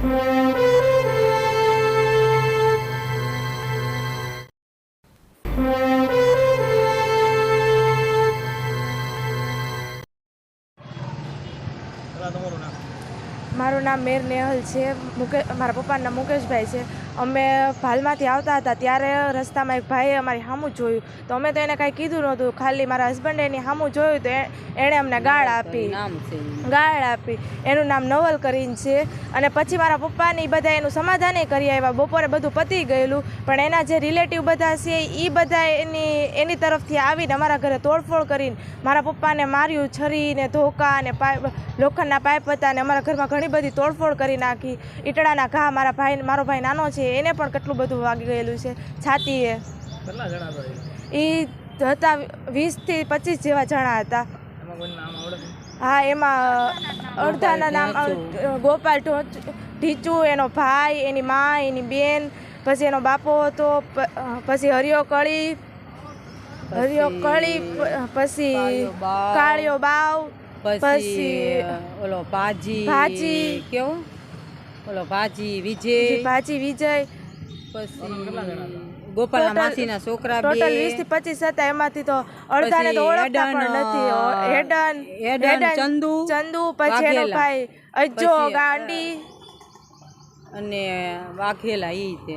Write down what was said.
મારું નામ મેર નેહલ છે. મારા પપ્પાનું નામ મુકેશભાઈ છે. અમે ભાલમાંથી આવતા હતા ત્યારે રસ્તામાં એક ભાઈએ અમારી સામું જોયું તો અમે તો એને કાંઈ કીધું નહોતું. ખાલી મારા હસબન્ડે એની સામું જોયું તો એણે અમને ગાળ આપી. એનું નામ નવલ કરીને છે. અને પછી મારા પપ્પાને બધા એનું સમાધાન કરી આવ્યા. બપોરે બધું પતી ગયેલું, પણ એના જે રિલેટિવ બધા છે એ બધા એની તરફથી આવીને અમારા ઘરે તોડફોડ કરીને મારા પપ્પાને માર્યું. છરી ને ધોકા ને લોખંડના પાઇપ હતા ને અમારા ઘરમાં ઘણી બધી તોડફોડ કરી નાખી. ઈટડાના ઘા મારો ભાઈ નાનો છે એને પણ કેટલું બધું વાગી ગયેલું છે છાતીએ. એ હતા 20 થી 25 જેવા જણા હતા. હા, એમાં અડધાના નામ ગોપાલ ઢીચુ, એનો ભાઈ, એની મા, એની બેન, પછી એનો બાપો હતો, પછી હરિયો કળી, પછી કાળિયો બાવ, પછી ઓલો ભાજી કેવું ઓલો ભાજી વિજય, પછી ગોપાલના માસીના છોકરા ટોટલ 20 થી 25 હતા. એમાંથી તો અડધાને તો ઓળખતા પણ નથી. હેડન ચંદુ, પછી એનો ભાઈ અજ્જો ગાંડી અને વાઘેલા ઈ તે.